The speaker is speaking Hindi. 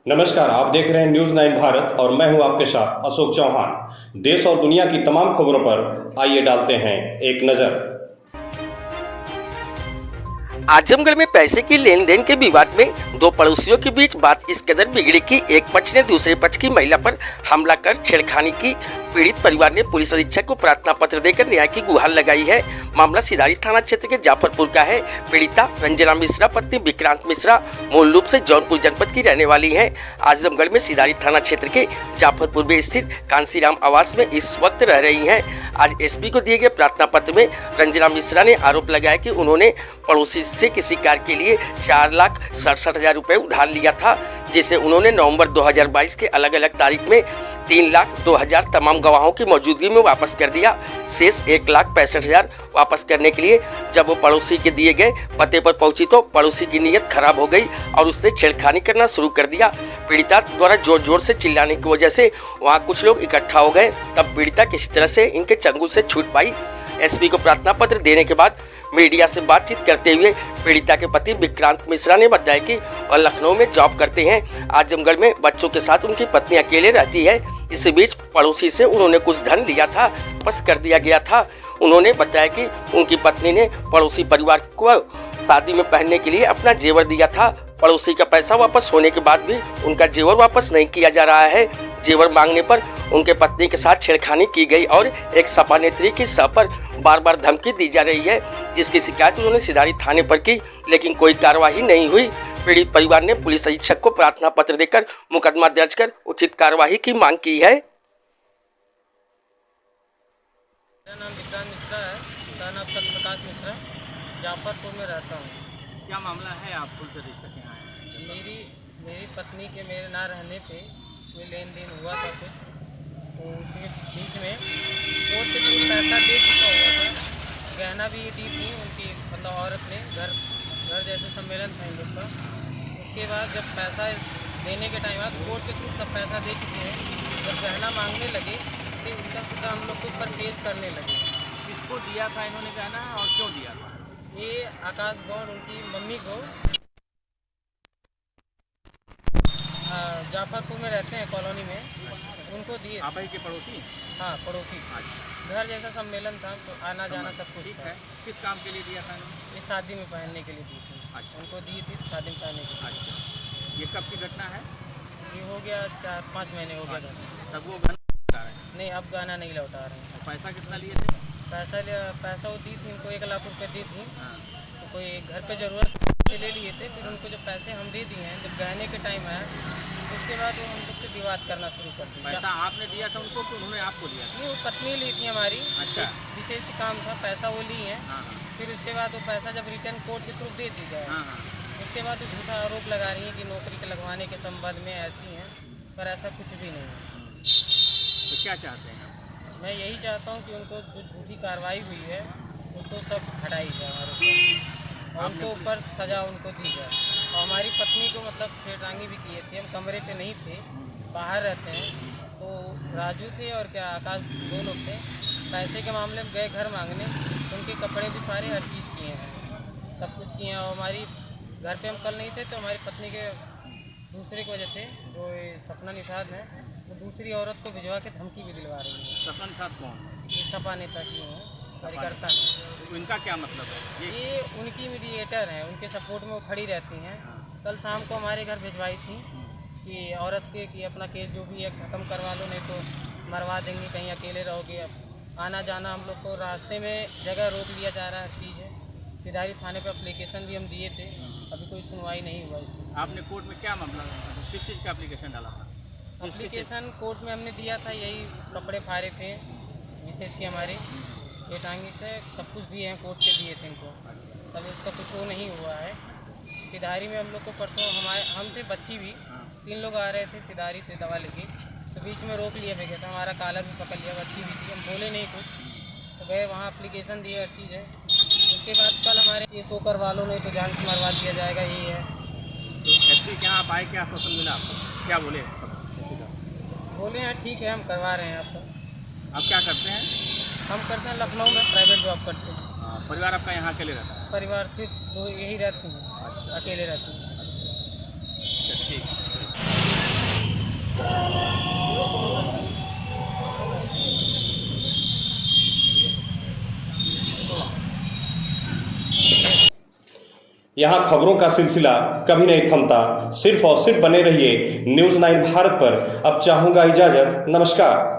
नमस्कार, आप देख रहे हैं न्यूज़ 9 भारत और मैं हूं आपके साथ अशोक चौहान। देश और दुनिया की तमाम खबरों पर आइए डालते हैं एक नज़र। आजमगढ़ में पैसे की लेन देन के विवाद में दो पड़ोसियों के बीच बात इस कदर बिगड़ी कि एक पक्ष ने दूसरे पक्ष की महिला पर हमला कर छेड़खानी की। पीड़ित परिवार ने पुलिस अधीक्षक को प्रार्थना पत्र देकर न्याय की गुहार लगाई है। मामला सिधारी थाना क्षेत्र के जाफरपुर का है। पीड़िता रंजना मिश्रा पत्नी विक्रांत मिश्रा मूल रूप से जौनपुर जनपद की रहने वाली है। आजमगढ़ में सिधारी थाना क्षेत्र के जाफरपुर में स्थित कांसीराम आवास में इस वक्त रह रही हैं। आज एसपी को दिए गए प्रार्थना पत्र में रंजना मिश्रा ने आरोप लगाया कि उन्होंने पड़ोसी से किसी कार के लिए 4,67,000 रुपए उधार लिया था, जिसे उन्होंने नवंबर 2022 के अलग अलग तारीख में 3,02,000 तमाम गवाहों की मौजूदगी में वापस कर दिया। शेष 1,65,000 वापस करने के लिए जब वो पड़ोसी के दिए गए पते पर पहुंची तो पड़ोसी की नीयत खराब हो गई और उसने छेड़खानी करना शुरू कर दिया। पीड़िता द्वारा जोर जोर से चिल्लाने की वजह से वहां कुछ लोग इकट्ठा हो गए। तब पीड़िता किसी तरह से इनके चंगुल से छूट पाई। एसपी को प्रार्थना पत्र देने के बाद मीडिया से बातचीत करते हुए पीड़िता के पति विक्रांत मिश्रा ने बताया कि वह लखनऊ में जॉब करते हैं। आजमगढ़ में बच्चों के साथ उनकी पत्नी अकेले रहती है। इस बीच पड़ोसी से उन्होंने कुछ धन लिया था, वापस कर दिया गया था। उन्होंने बताया कि उनकी पत्नी ने पड़ोसी परिवार को शादी में पहनने के लिए अपना जेवर दिया था। पड़ोसी का पैसा वापस होने के बाद भी उनका जेवर वापस नहीं किया जा रहा है। जेवर मांगने पर उनके पत्नी के साथ छेड़खानी की गई और एक सपा नेत्री की सह पर बार बार धमकी दी जा रही है, जिसकी शिकायत उन्होंने सिधारी थाने पर की, लेकिन कोई कार्रवाई नहीं हुई। पीड़ित परिवार ने पुलिस अधीक्षक को प्रार्थना पत्र देकर मुकदमा दर्ज कर उचित कार्रवाई की मांग की है। मेरा नाम विक्रांत मिश्रा है, पिता नाम सत्यप्रकाश मिश्रा, जाफरपुर में रहता हूँ। क्या मामला है? आप पुलिस अधीक्षक यहाँ आए? मेरी पत्नी के मेरे ना रहने पे कोई लेन देन हुआ था कुछ, तो उसके बीच में कोर्ट से कुछ पैसा दे चुका हुआ था। गहना भी दी थी उनकी, मतलब औरत ने घर जैसे सम्मेलन था इन लोग का। उसके बाद जब पैसा देने के टाइम बाद कोर्ट के थ्रू सब पैसा दे चुके हैं। जब गहना मांगने लगे तो उल्टा सीधा हम लोग के ऊपर केस करने लगे। किसको दिया था इन्होंने गहना और क्यों दिया था? ये आकाश गौड़ उनकी मम्मी को, जाफरपुर में रहते हैं कॉलोनी में, उनको दिए। आप ही के पड़ोसी? हाँ, पड़ोसी। घर जैसा सम्मेलन था तो आना जाना सब कुछ ठीक था। है। किस काम के लिए दिया था इन्होंने? ये शादी में पहनने के लिए दी थी। अच्छा। उनको दी थी शादी में पहनने के लिए। अच्छा, ये कब की घटना है? ये हो गया 4-5 महीने हो गया था। तब वो गहना बता रहे हैं? नहीं, अब गाना नहीं लौटा रहे हैं। और पैसा कितना लिए थे? पैसा वो दी थी, उनको 1,00,000 रुपये दी थी। हाँ। तो कोई घर पे ज़रूरत से ले लिए थे, फिर उनको जब पैसे हम दे दिए हैं, जब गहने के टाइम आया तो उसके बाद वो हम लोग से विवाद करना शुरू कर दिया। पैसा आपने दिया था उनको कि उन्होंने आपको दिया था? नहीं, वो पत्नी ली थी हमारी। अच्छा। विशेष काम था, पैसा वो ली है। हाँ हाँ फिर उसके बाद वो पैसा जब रिटर्न कोर्ट के थ्रू दे दी जाए, हाँ हाँ। उसके बाद वो झूठा आरोप लगा रही हैं कि नौकरी के लगवाने के संबंध में ऐसी हैं, पर ऐसा कुछ भी नहीं है। तो क्या चाहते हैं आप? मैं यही चाहता हूँ कि उनको जो झूठी कार्रवाई हुई है उसको सब हटाई जाए हमारे ऊपर, और उनको ऊपर सज़ा उनको दी जाए। और हमारी पत्नी को मतलब छेड़खानी भी किए थे। हम कमरे पे नहीं थे, बाहर रहते हैं। तो राजू थे और क्या आकाश, दो लोग थे। पैसे के मामले में गए घर मांगने, उनके कपड़े भी सारे हर चीज़ किए हैं, सब कुछ किए हैं। और हमारी घर पे हम कल नहीं थे तो हमारी पत्नी के दूसरे की वजह से, जो सपना निषाद है, वो दूसरी औरत को भिजवा के धमकी भी दिलवा रही है। सपन साथ कौन? ये सपा नेता की हैं, कार्यकर्ता हैं। तो इनका क्या मतलब है? ये उनकी मीडिएटर हैं, उनके सपोर्ट में वो खड़ी रहती हैं। कल शाम को हमारे घर भिजवाई थी कि औरत के कि अपना केस जो भी है ख़त्म करवा लो, नहीं तो मरवा देंगे, कहीं अकेले रहोगे। अब आना जाना हम लोग को रास्ते में जगह रोक लिया जा रहा है, हर चीज़ है। सिधारी थाने पे एप्लीकेशन भी हम दिए थे, अभी कोई सुनवाई नहीं हुआ इसमें। आपने कोर्ट में क्या मामला, किस चीज़ का एप्लीकेशन डाला था? एप्लीकेशन कोर्ट में हमने दिया था, यही कपड़े फाड़े थे विशेष के हमारे, ये टांगे थे, सब कुछ दिए हैं, कोर्ट के दिए थे इनको। तब इसका कुछ वो नहीं हुआ है। सिधारी में हम लोग को परसों हम थे, बच्ची भी 3 लोग आ रहे थे सिधारी से दवा लेके, तो बीच में रोक लिया गया था। हमारा कालर भी पकड़ लिया, बच्ची भी थी, हम बोले नहीं कुछ, तो गए वहाँ एप्लीकेशन दिए, हर चीज़ है। उसके बाद कल हमारे ये शो करवा लो, नहीं तो जान से मरवा दिया जाएगा, यही है। एसपी के यहाँ आप आए, क्या आश्वासन मिला आपको? क्या बोले? बोले हैं ठीक है, हम करवा रहे हैं आपका। आप क्या करते हैं? हम करते हैं लखनऊ में, प्राइवेट जॉब करते हैं। परिवार आपका यहाँ अकेले रहता है? परिवार सिर्फ दो यही रहते हैं, अकेले रहते हैं। अच्छा, ठीक है। यहाँ खबरों का सिलसिला कभी नहीं थमता। सिर्फ और सिर्फ बने रहिए न्यूज़ 9 भारत पर। अब चाहूंगा इजाजत, नमस्कार।